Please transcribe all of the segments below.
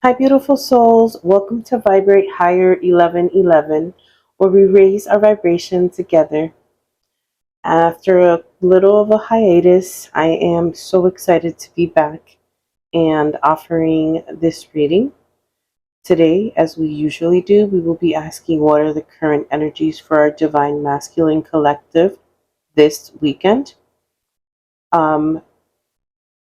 Hi, beautiful souls. Welcome to Vibrate Higher 1111, where we raise our vibration together. After a little of a hiatus, I am so excited to be back and offering this reading. Today, as we usually do, we will be asking what are the current energies for our Divine Masculine Collective this weekend.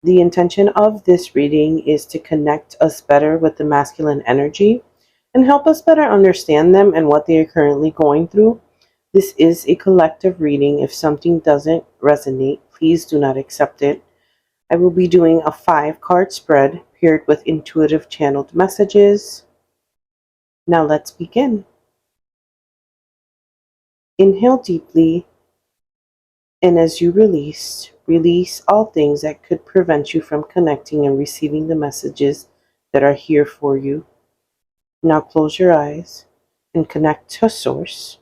The intention of this reading is to connect us better with the masculine energy and help us better understand them and what they are currently going through. This is a collective reading. If something doesn't resonate, please do not accept it. I will be doing a 5-card spread paired with intuitive channeled messages. Now let's begin. Inhale deeply, and as you release all things that could prevent you from connecting and receiving the messages that are here for you. Now close your eyes and connect to Source.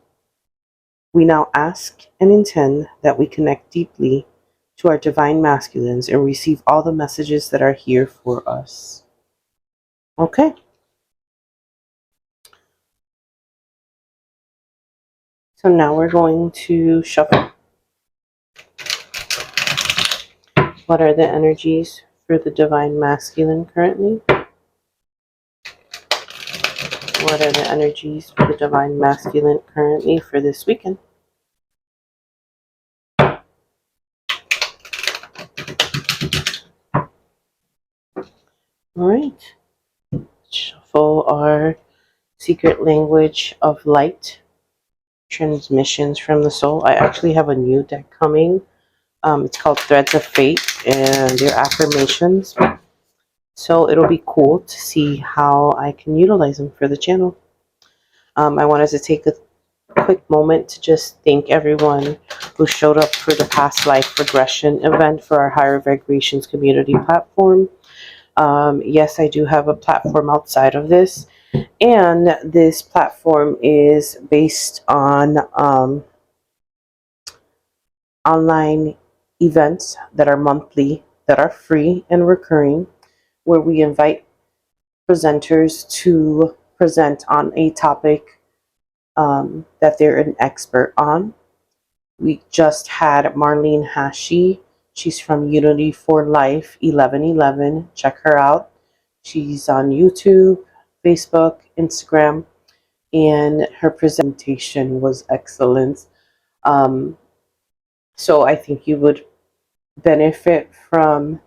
We now ask and intend that we connect deeply to our Divine Masculines and receive all the messages that are here for us. Okay. So now we're going to shuffle. What are the energies for the Divine Masculine currently? What are the energies for the Divine Masculine currently for this weekend? All right. Shuffle our secret language of light transmissions from the soul. I actually have a new deck coming. It's called Threads of Fate, and they're affirmations. So it'll be cool to see how I can utilize them for the channel. I wanted to take a quick moment to just thank everyone who showed up for the past life regression event for our Higher Vibrations community platform. Yes, I do have a platform outside of this, and this platform is based on online events that are monthly, that are free and recurring, where we invite presenters to present on a topic that they're an expert on. We just had Marlene Hachey. She's from Unity for Life 1111. Check her out. She's on YouTube, Facebook, Instagram, and her presentation was excellent. So I think you would benefit from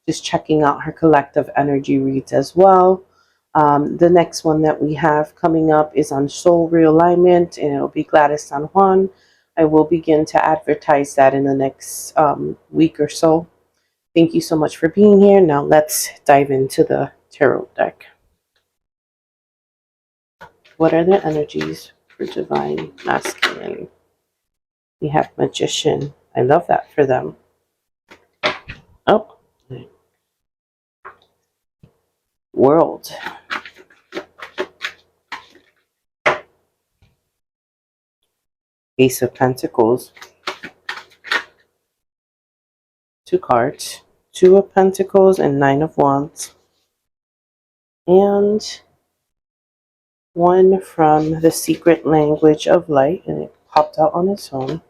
just checking out her collective energy reads as well. The next one that we have coming up is on soul realignment, and it'll be Gladys San Juan. I will begin to advertise that in the next week or so. Thank you so much for being here. Now let's dive into the tarot deck. What are the energies for Divine Masculine? We have Magician. I love that for them. Oh, World. Ace of Pentacles. 2 cards. 2 of Pentacles and 9 of Wands. And one from the secret language of light, and it popped out on its own,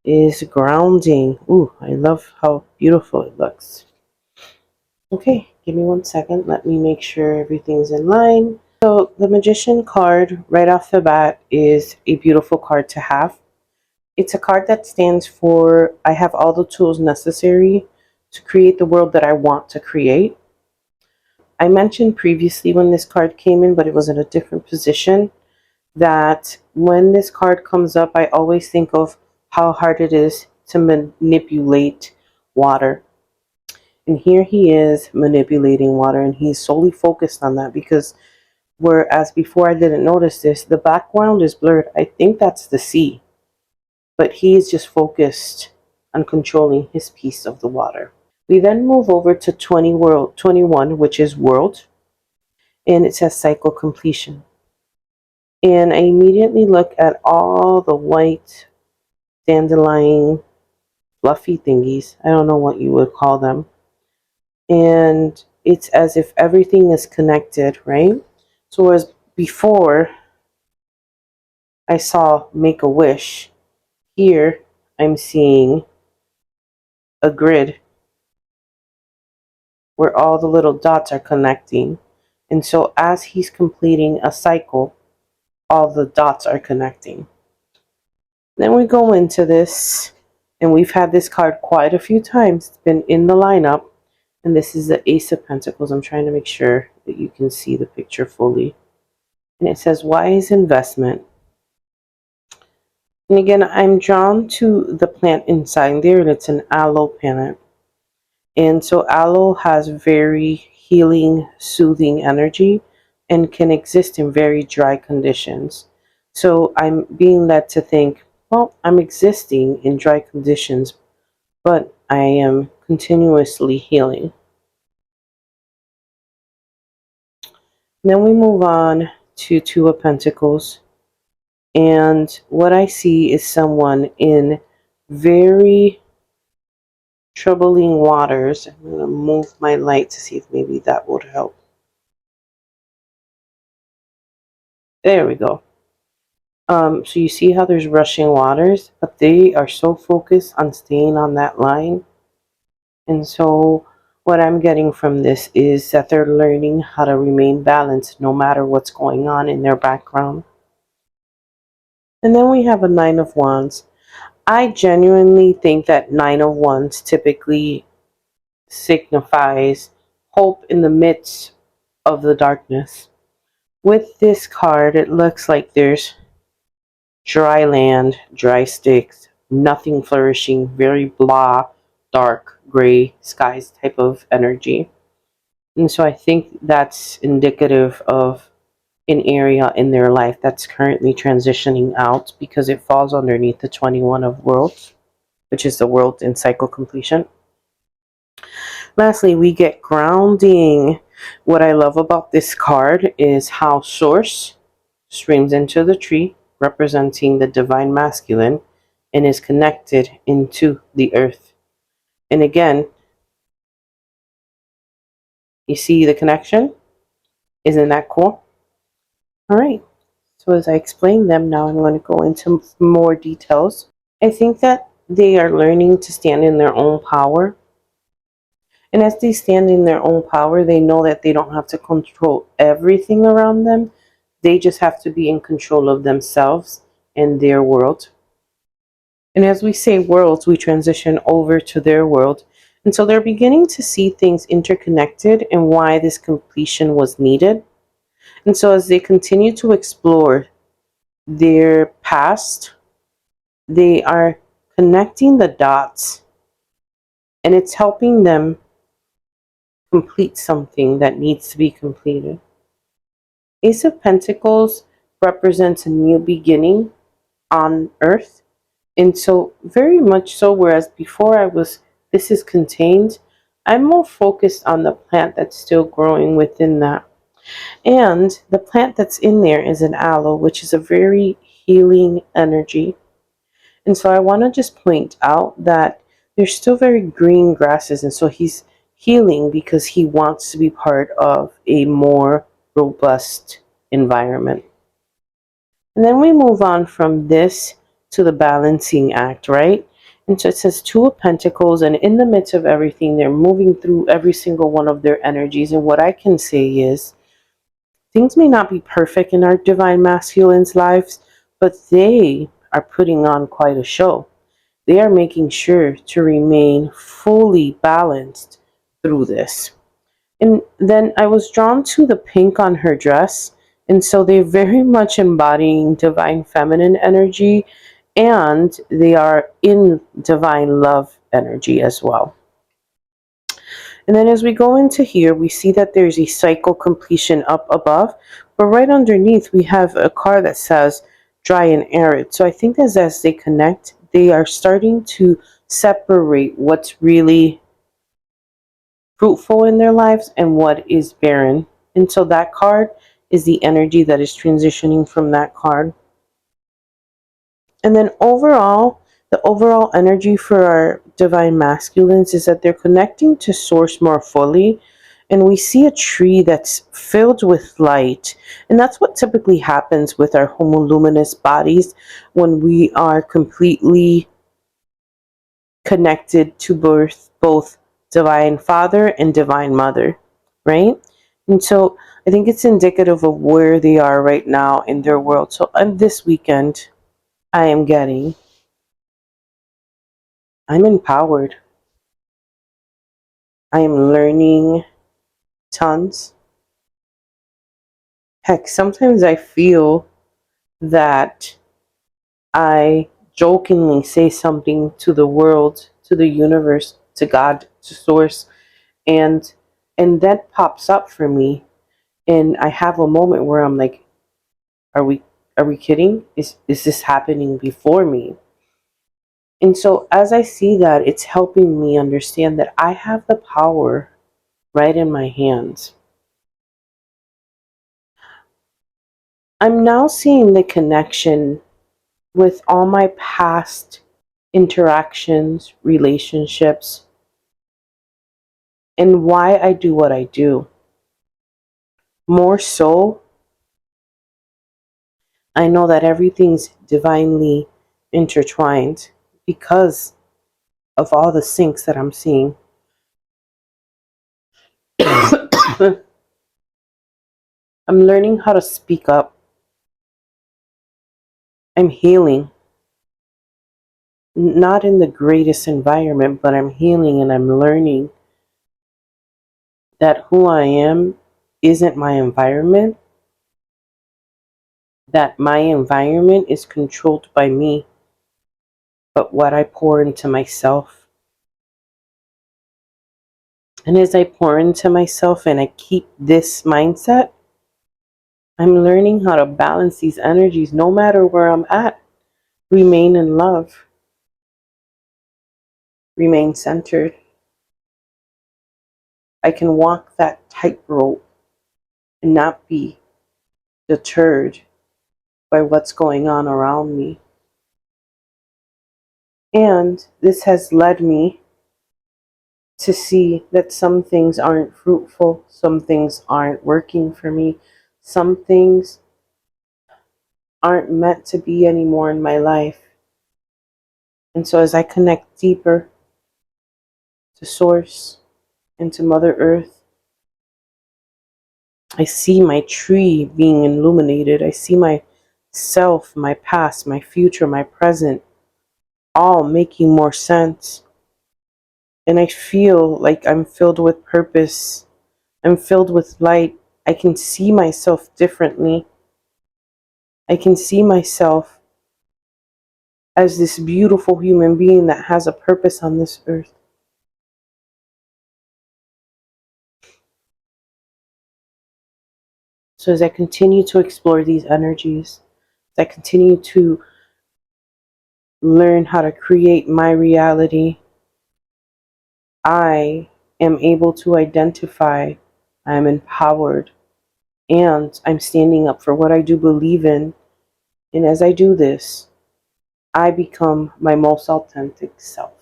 is grounding. Ooh, I love how beautiful it looks. Okay, give me 1 second. Let me make sure everything's in line. So the Magician card right off the bat is a beautiful card to have. It's a card that stands for I have all the tools necessary to create the world that I want to create. I mentioned previously when this card came in, but it was in a different position, that when this card comes up, I always think of how hard it is to manipulate water. And here he is manipulating water, and he's solely focused on that because whereas before I didn't notice this, the background is blurred. I think that's the sea, but he is just focused on controlling his piece of the water. We then move over to 21, which is world, and it says cycle completion. And I immediately look at all the white dandelion fluffy thingies. I don't know what you would call them. And it's as if everything is connected, right? So as before I saw make a wish, here I'm seeing a grid where all the little dots are connecting. And so as he's completing a cycle, all the dots are connecting. Then we go into this, and we've had this card quite a few times. It's been in the lineup, and this is the Ace of Pentacles. I'm trying to make sure that you can see the picture fully. And it says, wise investment. And again, I'm drawn to the plant inside there, and it's an aloe plant. And so aloe has very healing, soothing energy and can exist in very dry conditions. So I'm being led to think, well, I'm existing in dry conditions, but I am continuously healing. Then we move on to Two of Pentacles. And what I see is someone in very troubling waters. I'm going to move my light to see if maybe that would help. There we go. So you see how there's rushing waters, but they are so focused on staying on that line. And so what I'm getting from this is that they're learning how to remain balanced no matter what's going on in their background. And then we have a Nine of Wands. I genuinely think that Nine of Wands typically signifies hope in the midst of the darkness. With this card, it looks like there's dry land, dry sticks, nothing flourishing, very blah, dark, gray skies type of energy. And so I think that's indicative of an area in their life that's currently transitioning out because it falls underneath the 21 of Worlds, which is the world in cycle completion. Lastly, we get grounding. What I love about this card is how Source streams into the tree, representing the divine masculine, and is connected into the earth. And again, you see the connection? Isn't that cool? All right. So as I explain them now, I'm going to go into more details. I think that they are learning to stand in their own power. And as they stand in their own power, they know that they don't have to control everything around them. They just have to be in control of themselves and their world. And as we say worlds, we transition over to their world. And so they're beginning to see things interconnected and why this completion was needed. And so as they continue to explore their past, they are connecting the dots, and it's helping them complete something that needs to be completed. Ace of Pentacles represents a new beginning on earth. And so very much so, whereas before this is contained, I'm more focused on the plant that's still growing within that. And the plant that's in there is an aloe, which is a very healing energy. And so I want to just point out that there's still very green grasses. And so he's healing because he wants to be part of a more robust environment. And then we move on from this to the balancing act, right? And so it says Two of Pentacles, and in the midst of everything, they're moving through every single one of their energies. And what I can say is, things may not be perfect in our divine masculine's lives, but they are putting on quite a show. They are making sure to remain fully balanced through this. And then I was drawn to the pink on her dress. And so they're very much embodying divine feminine energy, and they are in divine love energy as well. And then as we go into here, we see that there's a cycle completion up above, but right underneath we have a card that says dry and arid. So I think that as they connect, they are starting to separate what's really fruitful in their lives and what is barren. And so that card is the energy that is transitioning from that card. And then overall, the overall energy for our divine masculines is that they're connecting to source more fully, and we see a tree that's filled with light. And that's what typically happens with our homoluminous bodies when we are completely connected to both Divine Father and Divine Mother, right? And so I think it's indicative of where they are right now in their world. So this weekend, I'm empowered. I am learning tons. Heck, sometimes I feel that I jokingly say something to the world, to the universe, to God, to source, and that pops up for me, and I have a moment where I'm like, are we kidding? Is this happening before me? And so as I see that, it's helping me understand that I have the power right in my hands. I'm now seeing the connection with all my past interactions, relationships, and why I do what I do. More so, I know that everything's divinely intertwined because of all the syncs that I'm seeing. I'm learning how to speak up. I'm healing. Not in the greatest environment, but I'm healing and I'm learning that who I am isn't my environment, that my environment is controlled by me, but what I pour into myself. And as I pour into myself and I keep this mindset, I'm learning how to balance these energies no matter where I'm at. Remain in love, remain centered. I can walk that tightrope and not be deterred by what's going on around me. And this has led me to see that some things aren't fruitful, some things aren't working for me, some things aren't meant to be anymore in my life. And so as I connect deeper to Source and to Mother Earth, I see my tree being illuminated. I see myself, my past, my future, my present, all making more sense. And I feel like I'm filled with purpose. I'm filled with light. I can see myself differently. I can see myself as this beautiful human being that has a purpose on this earth. So as I continue to explore these energies, as I continue to learn how to create my reality, I am able to identify, I'm empowered, and I'm standing up for what I do believe in. And as I do this, I become my most authentic self.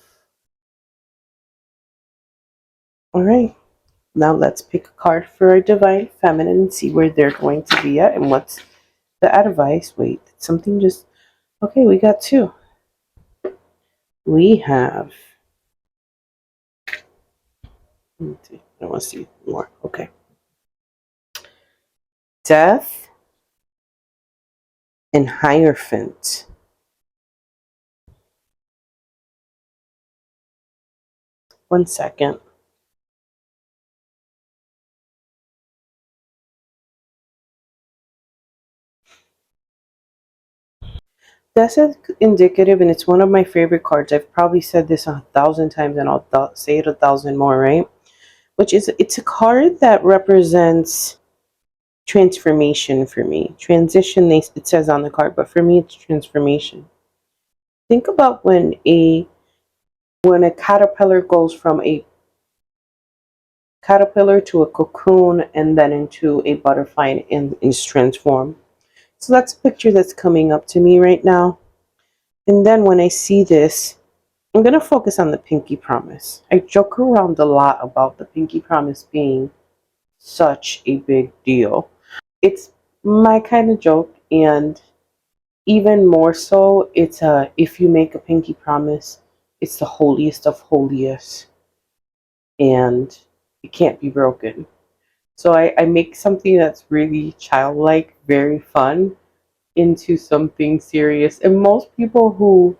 All right, now let's pick a card for our Divine Feminine and see where they're going to be at and what's the advice. Wait, something just... Okay, we got two. We have... I want to see more. Okay. Death and Hierophant. One second. That's indicative, and it's one of my favorite cards. I've probably said this 1,000 times, and I'll say it 1,000 more, right? Which is, it's a card that represents transformation for me. Transition, it says on the card, but for me, it's transformation. Think about when a caterpillar goes from a caterpillar to a cocoon and then into a butterfly and is transformed. So that's a picture that's coming up to me right now. And then when I see this, I'm going to focus on the pinky promise. I joke around a lot about the pinky promise being such a big deal. It's my kind of joke, and even more so, it's a if you make a pinky promise, it's the holiest of holiest, and it can't be broken. So I make something that's really childlike, very fun, into something serious. And most people who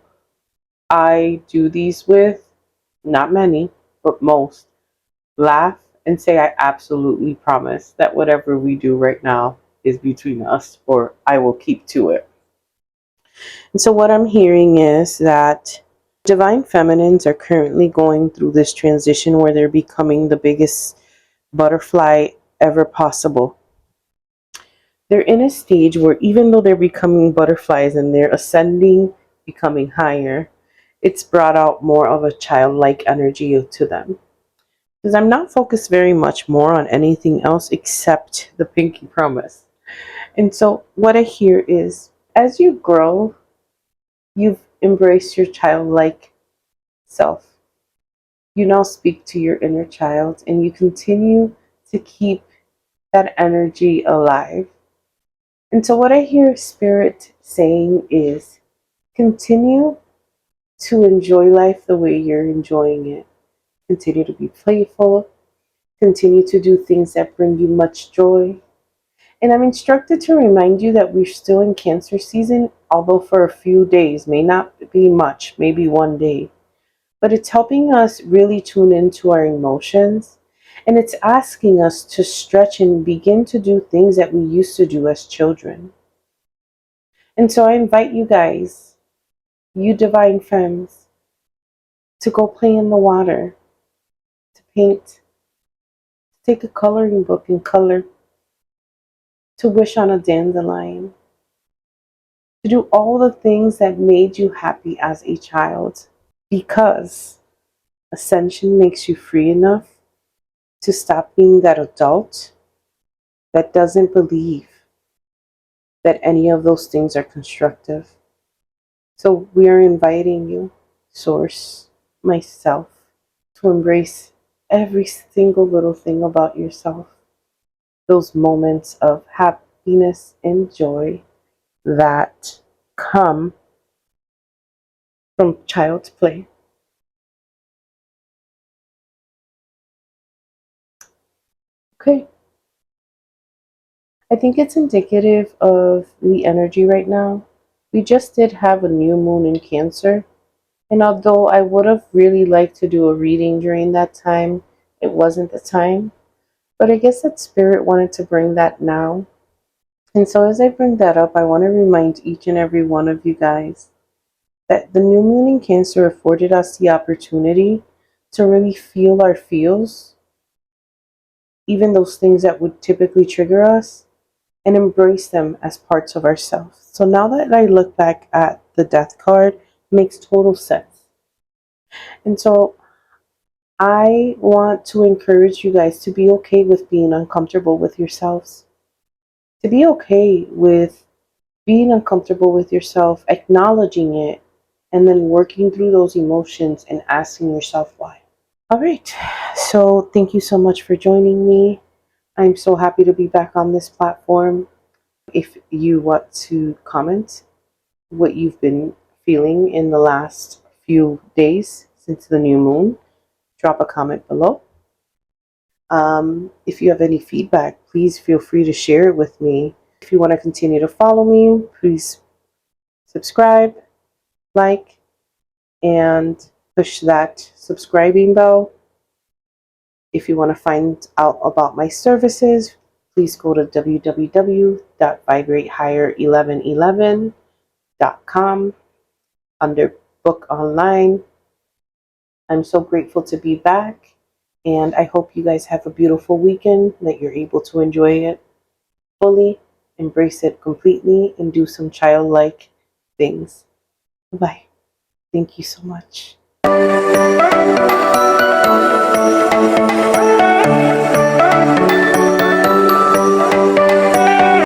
I do these with, not many, but most, laugh and say, I absolutely promise that whatever we do right now is between us, or I will keep to it. And so, what I'm hearing is that divine feminines are currently going through this transition where they're becoming the biggest butterfly ever possible. They're in a stage where even though they're becoming butterflies and they're ascending, becoming higher, it's brought out more of a childlike energy to them. Because I'm not focused very much more on anything else except the pinky promise. And so what I hear is as you grow, you've embraced your childlike self. You now speak to your inner child and you continue to keep that energy alive. And so what I hear Spirit saying is continue to enjoy life the way you're enjoying it. Continue to be playful. Continue to do things that bring you much joy. And I'm instructed to remind you that we're still in Cancer season, although for a few days, may not be much, maybe one day. But it's helping us really tune into our emotions. And it's asking us to stretch and begin to do things that we used to do as children. And so I invite you guys, you divine femmes, to go play in the water, to paint, to take a coloring book and color, to wish on a dandelion, to do all the things that made you happy as a child, because ascension makes you free enough to stop being that adult that doesn't believe that any of those things are constructive. So we are inviting you, Source, myself, to embrace every single little thing about yourself. Those moments of happiness and joy that come from child's play. Okay. I think it's indicative of the energy right now. We just did have a new moon in Cancer, and although I would have really liked to do a reading during that time, it wasn't the time. But I guess that Spirit wanted to bring that now. And so as I bring that up, I want to remind each and every one of you guys that the new moon in Cancer afforded us the opportunity to really feel our feels, even those things that would typically trigger us, and embrace them as parts of ourselves. So now that I look back at the Death card, it makes total sense. And so I want to encourage you guys to be okay with being uncomfortable with yourselves, to be okay with being uncomfortable with yourself, acknowledging it, and then working through those emotions and asking yourself why. All right. So thank you so much for joining me. I'm so happy to be back on this platform. If you want to comment what you've been feeling in the last few days since the new moon, drop a comment below. If you have any feedback, please feel free to share it with me. If you want to continue to follow me, please subscribe, like, and push that subscribing bell. If you want to find out about my services, please go to www.vibratehigher1111.com under book online. I'm so grateful to be back, and I hope you guys have a beautiful weekend, that you're able to enjoy it fully, embrace it completely, and do some childlike things. Bye. Thank you so much.